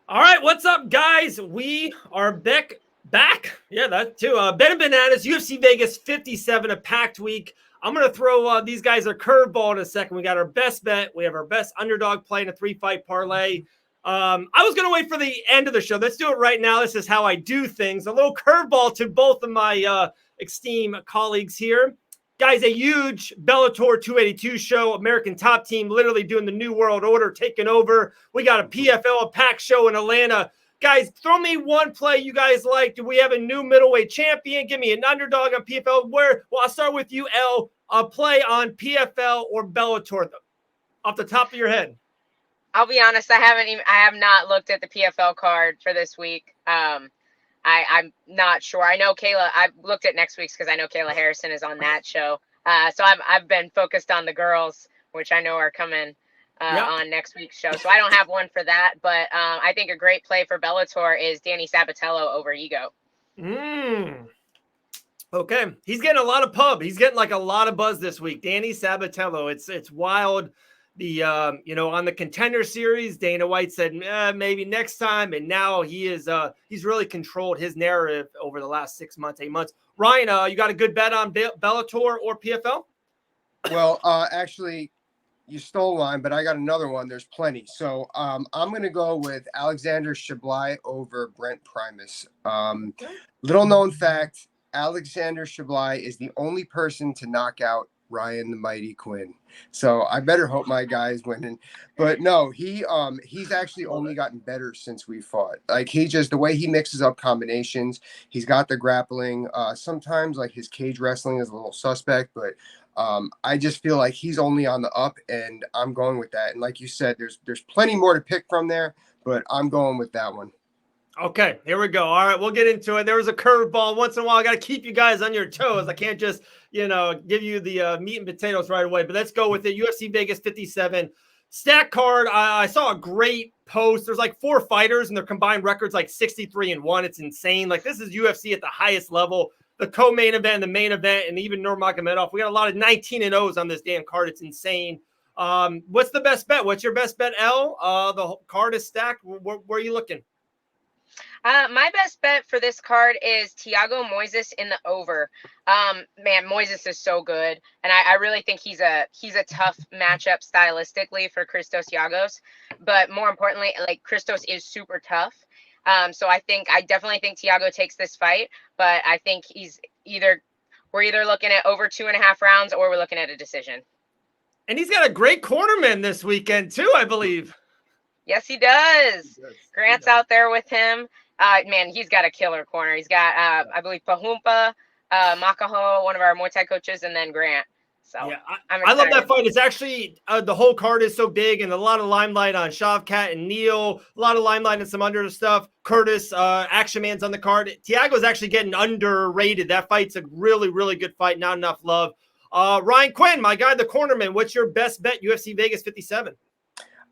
All right, what's up, guys? We are back. Yeah, that too. Ben and Bananas, UFC Vegas 57, a packed week. I'm going to throw these guys a curveball in a second. We got our best bet. We have our best underdog play in a 3-fight parlay. I was going to wait for the end of the show. Let's do it right now. This is how I do things. A little curveball to both of my esteemed colleagues here. Guys, a huge Bellator 282 show, American Top Team literally doing the New World Order, taking over. We got a PFL, a pack show in Atlanta. Guys, throw me one play you guys like. Do we have a new middleweight champion? Give me an underdog on PFL. Well, I'll start with you, Elle. A play on PFL or Bellator off the top of your head. I'll be honest, I have not looked at the PFL card for this week. I'm not sure. I know I've looked at next week's because I know Kayla Harrison is on that show. So I've been focused on the girls, which I know are coming on next week's show. So I don't have one for that. But I think a great play for Bellator is Danny Sabatello over Ego. Okay. He's getting a lot of pub. He's getting like a lot of buzz this week. Danny Sabatello. It's wild. On the Contender Series, Dana White said maybe next time, and now he's really controlled his narrative over the last 6 months, 8 months. Ryan, you got a good bet on Bellator or PFL? Well, actually, you stole mine, but I got another one. There's plenty. So I'm going to go with Alexander Shablai over Brent Primus. Little known fact, Alexander Shablai is the only person to knock out Ryan the Mighty Quinn. So I better hope my guy's winning. But no, he's actually only gotten better since we fought. Like the way he mixes up combinations, he's got the grappling. Sometimes like his cage wrestling is a little suspect, but I just feel like he's only on the up, and I'm going with that. And like you said, there's plenty more to pick from there, but I'm going with that one. Okay, here we go. All right, we'll get into it. There was a curveball. Once in a while, I got to keep you guys on your toes. I can't just, give you the meat and potatoes right away. But let's go with it. UFC Vegas 57. Stack card. I saw a great post. There's like 4 fighters, and their combined records like 63-1. It's insane. Like, this is UFC at the highest level. The co-main event, the main event, and even Nurmagomedov. We got a lot of 19-0s on this damn card. It's insane. What's the best bet? What's your best bet, Elle? The card is stacked. Where are you looking? My best bet for this card is Thiago Moises in the over. Man, Moises is so good, and I really think he's a tough matchup stylistically for Christos Giagos. But more importantly, like, Christos is super tough. So I definitely think Thiago takes this fight, but I think we're either looking at over 2.5 rounds or we're looking at a decision. And he's got a great cornerman this weekend too, I believe. Yes, he does. Grant's out there with him. Man, he's got a killer corner. He's got, I believe, Pahumpa, Makaho, one of our Muay Thai coaches, and then Grant. So yeah, I love that fight. It's actually the whole card is so big, and a lot of limelight on Shavkat and Neil. A lot of limelight and some under stuff. Curtis, Action Man's on the card. Thiago's actually getting underrated. That fight's a really, really good fight. Not enough love. Ryan Quinn, my guy, the cornerman. What's your best bet? UFC Vegas 57.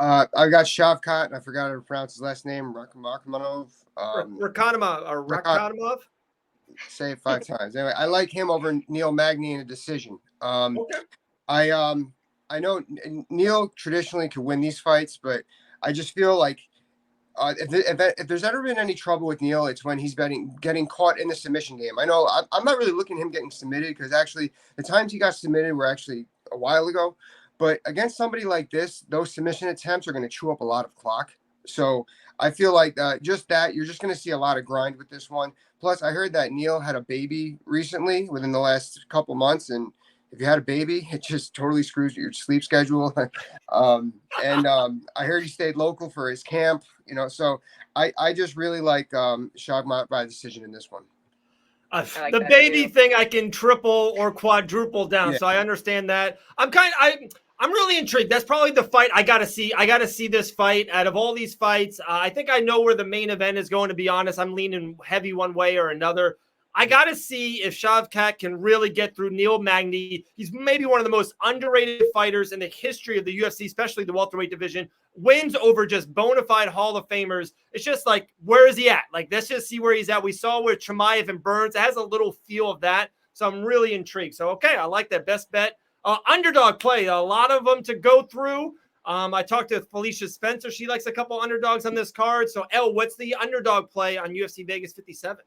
I got Shavkat, and I forgot how to pronounce his last name, Rakhmonov. Rakhmonov. Say it 5 times. Anyway, I like him over Neil Magny in a decision. Okay. I know Neil traditionally could win these fights, but I just feel like if there's ever been any trouble with Neil, it's when he's getting caught in the submission game. I know I'm not really looking at him getting submitted, because actually the times he got submitted were actually a while ago. But against somebody like this, those submission attempts are going to chew up a lot of clock. So I feel like you're just going to see a lot of grind with this one. Plus, I heard that Neil had a baby recently within the last couple months. And if you had a baby, it just totally screws your sleep schedule. I heard he stayed local for his camp, so I just really like Shavkat by decision in this one. Like the baby thing I can triple or quadruple down. Yeah. So I understand that. I'm really intrigued. That's probably the fight I got to see. I got to see this fight. Out of all these fights, I think I know where the main event is going, to be honest. I'm leaning heavy one way or another. I got to see if Shavkat can really get through Neil Magny. He's maybe one of the most underrated fighters in the history of the UFC, especially the welterweight division. Wins over just bona fide Hall of Famers. It's just like, where is he at? Like, let's just see where he's at. We saw with Chimaev and Burns. It has a little feel of that. So I'm really intrigued. So, okay, I like that best bet. Underdog play, a lot of them to go through. I talked to Felicia Spencer. She likes a couple underdogs on this card. So, Elle, what's the underdog play on UFC Vegas 57?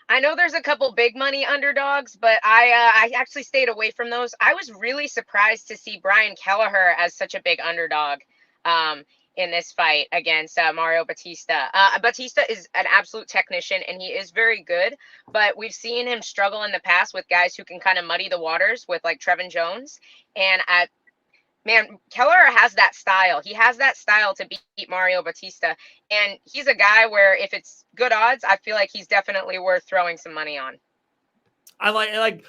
I know there's a couple big money underdogs, but I actually stayed away from those. I was really surprised to see Brian Kelleher as such a big underdog in this fight against Mario Batista. Batista is an absolute technician, and he is very good, but we've seen him struggle in the past with guys who can kind of muddy the waters with like Trevin Jones. And man, Kelleher has that style. He has that style to beat Mario Batista. And he's a guy where if it's good odds, I feel like he's definitely worth throwing some money on. I like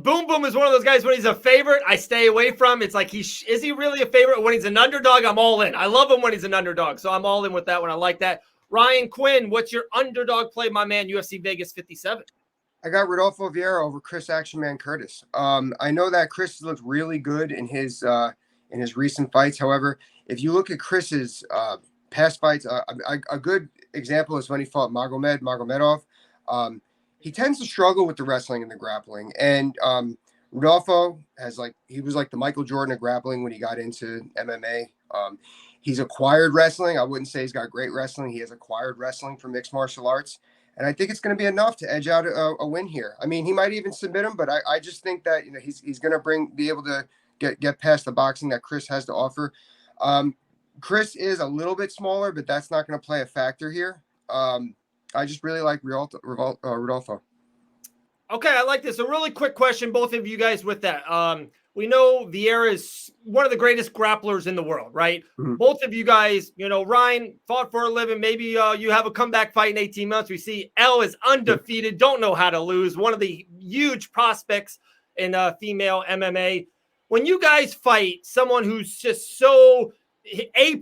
Boom Boom is one of those guys when he's a favorite, I stay away from. It's like, is he really a favorite? When he's an underdog, I'm all in. I love him when he's an underdog. So I'm all in with that one. I like that. Ryan Quinn, what's your underdog play, my man, UFC Vegas 57? I got Rodolfo Vieira over Chris Action Man Curtis. I know that Chris looked really good in his recent fights. However, if you look at Chris's past fights, a good example is when he fought Magomedov. He tends to struggle with the wrestling and the grappling. And Rodolfo he was like the Michael Jordan of grappling when he got into MMA. He's acquired wrestling. I wouldn't say he's got great wrestling. He has acquired wrestling from mixed martial arts. And I think it's going to be enough to edge out a win here. I mean, he might even submit him, but I just think that he's going to be able to get past the boxing that Chris has to offer. Chris is a little bit smaller, but that's not going to play a factor here. I just really like Rodolfo. Okay, I like this. A really quick question, both of you guys, with that. We know Vieira is one of the greatest grapplers in the world, right? Mm-hmm. Both of you guys, Ryan fought for a living. Maybe you have a comeback fight in 18 months. We see Elle is undefeated, don't know how to lose. One of the huge prospects in female MMA. When you guys fight someone who's just so A++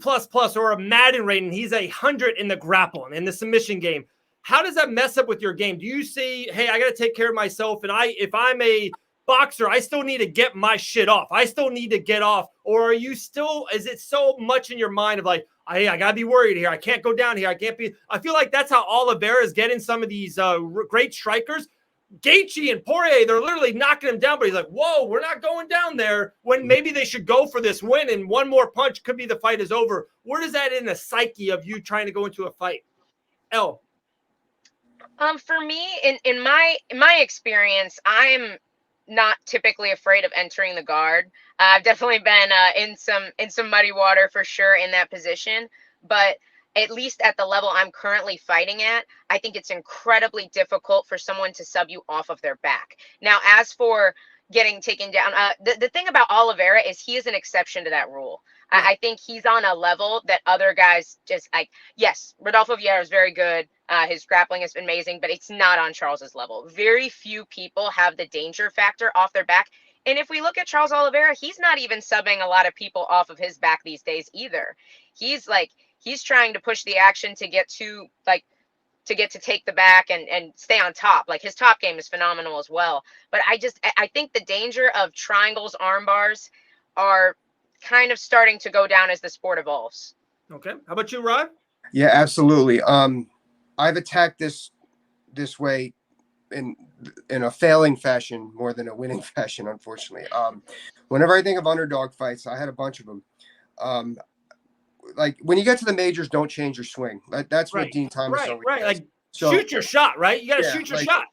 or a Madden rating, he's 100 in the grappling, in the submission game. How does that mess up with your game? Do you see, hey, I got to take care of myself, and if I'm a boxer, I still need to get my shit off. I still need to get off. Or are you still, is it so much in your mind of like, hey, I got to be worried here. I can't go down here. I feel like that's how Oliveira is getting some of these great strikers. Gaethje and Poirier, they're literally knocking him down, but he's like, whoa, we're not going down there, when maybe they should go for this win, and one more punch could be the fight is over. Where does that in the psyche of you trying to go into a fight? Elle? For me, in my experience, I'm not typically afraid of entering the guard. I've definitely been in some muddy water for sure in that position, but at least at the level I'm currently fighting at, I think it's incredibly difficult for someone to sub you off of their back. Now, as for getting taken down, the thing about Oliveira is he is an exception to that rule. Yeah. I think he's on a level that other guys just like. Yes, Rodolfo Vieira is very good. His grappling has been amazing, but it's not on Charles's level. Very few people have the danger factor off their back. And if we look at Charles Oliveira, he's not even subbing a lot of people off of his back these days either. He's trying to push the action to get to take the back and stay on top. Like, his top game is phenomenal as well. But I think the danger of triangles, arm bars are kind of starting to go down as the sport evolves. Okay. How about you, Rod? Yeah, absolutely. I've attacked this way in a failing fashion more than a winning fashion, unfortunately. Whenever I think of underdog fights, I had a bunch of them. Like, when you get to the majors, don't change your swing. That's what Dean Thomas always says. Like, shoot your shot, right? You got to shoot your shot.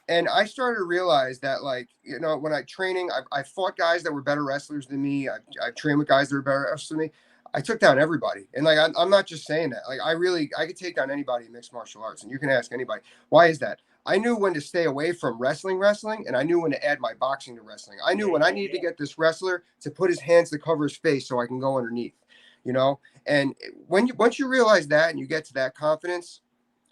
And I started to realize that, when I training, I fought guys that were better wrestlers than me. I trained with guys that were better wrestlers than me. I took down everybody. And I'm not just saying that. I could take down anybody in mixed martial arts, and you can ask anybody. Why is that? I knew when to stay away from wrestling, and I knew when to add my boxing to wrestling. I knew when I needed to get this wrestler to put his hands to cover his face so I can go underneath, And once you realize that and you get to that confidence,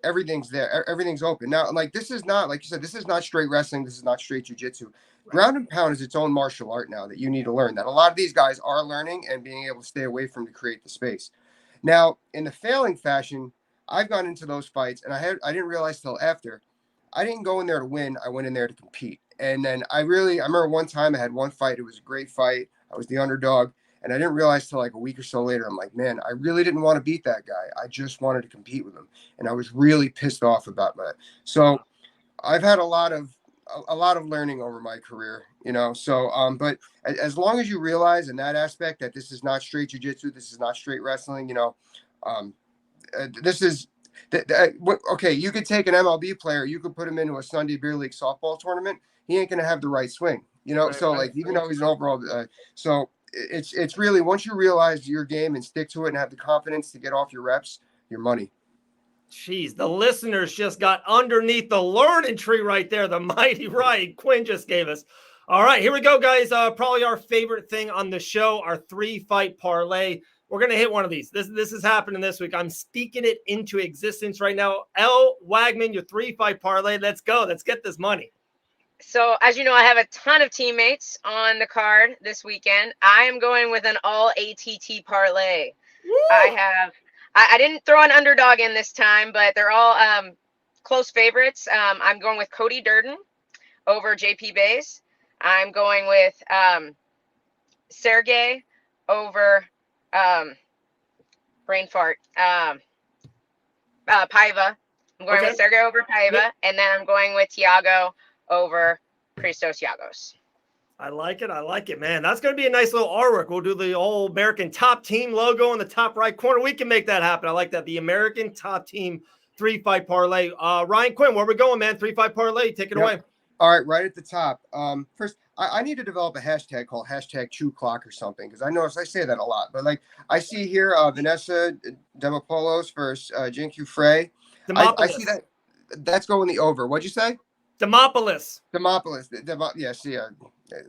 everything's there. Everything's open. Now, this is not, like you said, this is not straight wrestling. This is not straight jiu-jitsu. Right. Ground and pound is its own martial art now that you need to learn, that a lot of these guys are learning and being able to stay away from to create the space. Now, in the failing fashion, I've gone into those fights, and I didn't realize till after. I didn't go in there to win. I went in there to compete. And then I remember one time I had one fight. It was a great fight. I was the underdog. And I didn't realize till like a week or so later, I'm like, man, I really didn't want to beat that guy. I just wanted to compete with him. And I was really pissed off about that. So I've had a lot of a lot of learning over my career, you know. So, but as long as you realize in that aspect that this is not straight jiu-jitsu, this is not straight wrestling, you know, this is okay. You could take an MLB player, you could put him into a Sunday beer league softball tournament. He ain't gonna have the right swing, you know. Right, So right, like, even though he's an overall, so it's really, once you realize your game and stick to it and have the confidence to get off your reps, your money. Jeez, the listeners just got underneath the learning tree right there. The mighty Ryan Quinn just gave us. All right, here we go, guys. Probably our favorite thing on the show, our 3-fight parlay. We're going to hit one of these. This is happening this week. I'm speaking it into existence right now. Elle Wagman, your 3-fight parlay. Let's go. Let's get this money. So, as you know, I have a ton of teammates on the card this weekend. I am going with an all ATT parlay. Woo! I didn't throw an underdog in this time, but they're all close favorites. I'm going with Cody Durden over JP Bays. I'm going with Sergey over brain fart. Paiva. I'm going with Sergey over Paiva, and then I'm going with Thiago over Christos Giagos. I like it, man. That's going to be a nice little artwork. We'll do the old American top team logo in the top right corner. We can make that happen. I like that. The American top team 3-fight parlay. Ryan Quinn, where we going, man? 3-fight parlay. Take it away. All right, right at the top. First, I need to develop a hashtag called #ChewClock or something, because I notice I say that a lot. But like, I see here Vanessa Demopoulos versus JQ Frey. I see that. That's going the over. What'd you say? Demopoulos. Yeah, see,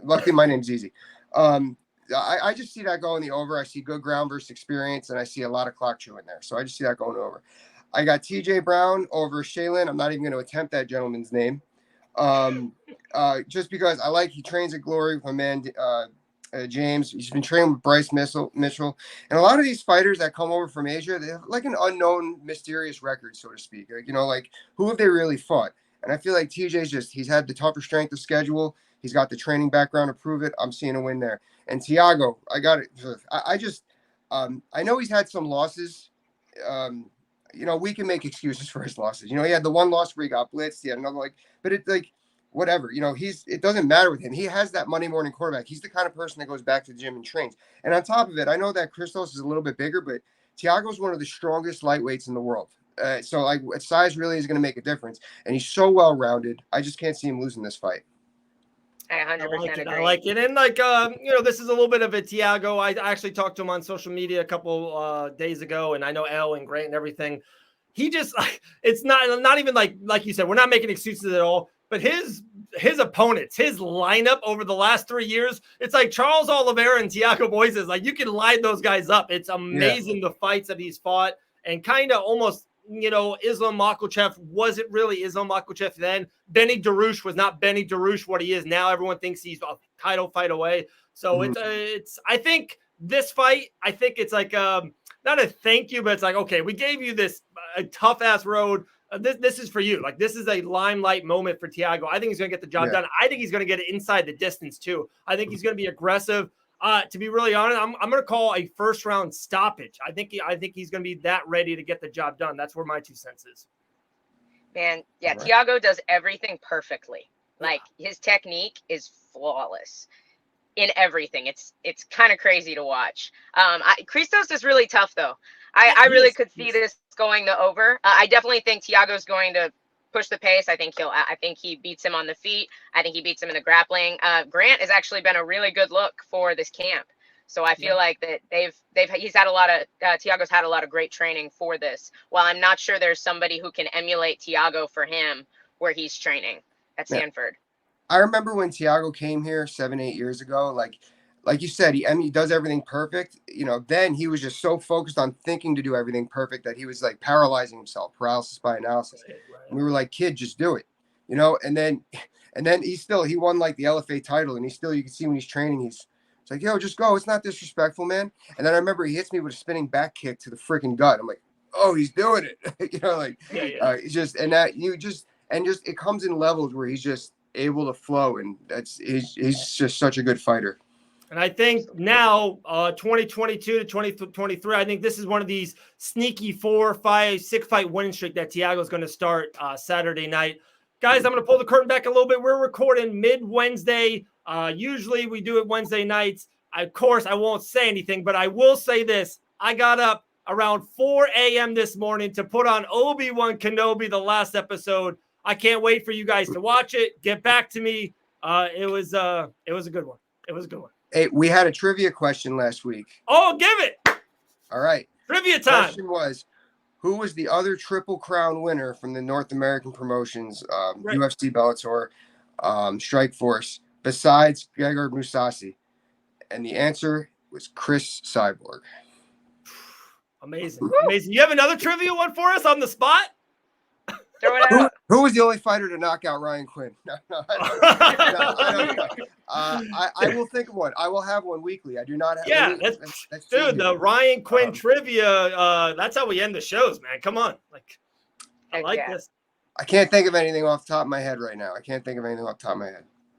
luckily my name's easy. I just see that going the over. I see good ground versus experience, and I see a lot of clock chewing there. So I just see that going over. I got TJ Brown over Shaylin. I'm not even going to attempt that gentleman's name. Just because he trains at Glory with my man James. He's been training with Bryce Mitchell. And a lot of these fighters that come over from Asia, they have like an unknown, mysterious record, so to speak. Like, you know, like, who have they really fought? And I feel like TJ's he's had the tougher strength of schedule. He's got the training background to prove it. I'm seeing a win there. And Thiago, I got it. I know he's had some losses. You know, we can make excuses for his losses. You know, he had the one loss where he got blitzed. He had another, but it's like, whatever. You know, it doesn't matter with him. He has that Monday morning quarterback. He's the kind of person that goes back to the gym and trains. And on top of it, I know that Christos is a little bit bigger, but Thiago's one of the strongest lightweights in the world. So like, size really is going to make a difference, and he's so well rounded. I just can't see him losing this fight. I 100% agree. I like it. And like, you know, this is a little bit of a Thiago. I actually talked to him on social media a couple days ago, and I know Elle and Grant and everything. He just, it's not even like you said, we're not making excuses at all. But his opponents, his lineup over the last 3 years, it's like Charles Oliveira and Thiago Moises. Like, you can line those guys up. It's amazing the fights that he's fought, and kind of almost, you know, Islam Makhachev wasn't really Islam Makhachev then. Benny Darush was not Benny Darush what he is now. Everyone thinks he's a title fight away. So it's I think this fight, I think it's like not a thank you, but it's like, okay, we gave you this a tough ass road. This is for you. Like, this is a limelight moment for Thiago. I think he's going to get the job done. I think he's going to get it inside the distance too. I think he's going to be aggressive. To be really honest, I'm going to call a first round stoppage. I think he's going to be that ready to get the job done. That's where my 2 cents is. Man, yeah, right. Thiago does everything perfectly. Like, his technique is flawless in everything. It's kind of crazy to watch. Christos is really tough though. I really could see this going the over. I definitely think Thiago's going to push the pace. I think he beats him on the feet. I think he beats him in the grappling. Grant has actually been a really good look for this camp. So I feel like that Thiago's had a lot of great training for this. While I'm not sure there's somebody who can emulate Thiago for him where he's training at Stanford. I remember when Thiago came here 7-8 years ago, like you said, he does everything perfect. You know, then he was just so focused on thinking to do everything perfect that he was like paralyzing himself, paralysis by analysis. Right. And we were like, kid, just do it, you know? And then he won like the LFA title, and you can see when he's training, it's like, yo, just go. It's not disrespectful, man. And then I remember he hits me with a spinning back kick to the freaking gut. I'm like, oh, he's doing it. You know, like, it's just, and that it comes in levels where he's just able to flow. And he's just such a good fighter. And I think now, 2022 to 2023, I think this is one of these sneaky 4, 5, 6 fight winning streak that Thiago is going to start Saturday night. Guys, I'm going to pull the curtain back a little bit. We're recording mid-Wednesday. Usually we do it Wednesday nights. Of course, I won't say anything, but I will say this. I got up around 4 a.m. this morning to put on Obi-Wan Kenobi, the last episode. I can't wait for you guys to watch it. Get back to me. It was a good one. It was a good one. Hey, we had a trivia question last week. Oh, give it. All right. Trivia The time. question was, who was the other Triple Crown winner from the North American promotions, Right. UFC, Bellator, Strikeforce, besides Gegard Mousasi? And the answer was Chris Cyborg. Amazing. Amazing. You have another trivia one for us on the spot? Throw it out. Who was the only fighter to knock out Ryan Quinn? No, I don't know. I will think of one. I will have one weekly. I do not have. Yeah, that's dude, the Ryan Quinn trivia. That's how we end the shows, man. Come on. I like this. I can't think of anything off the top of my head right now.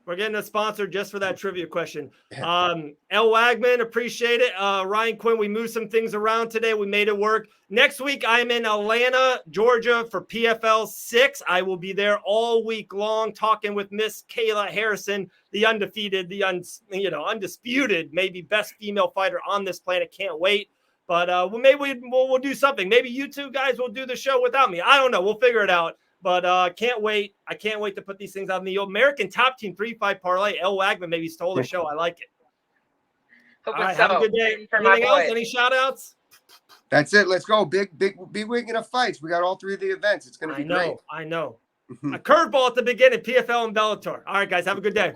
We're getting a sponsor just for that trivia question. Elle Wagman, appreciate it. Ryan Quinn, we moved some things around today. We made it work. Next week, I'm in Atlanta, Georgia for PFL 6. I will be there all week long talking with Miss Kayla Harrison, the undefeated, undisputed, maybe best female fighter on this planet. Can't wait. But we'll do something. Maybe you two guys will do the show without me. I don't know. We'll figure it out. But can't wait. I can't wait to put these things on the American Top Team 3 Fight Parlay. Elle Wagman maybe stole the show. I like it. Hope All right, so. have a good day. For my Anything else? boys. Any shout outs? That's it. Let's go. Big weekend of fights. We got all 3 of the events. It's going to be great. I know. A curveball at the beginning, PFL and Bellator. All right, guys, have a good day.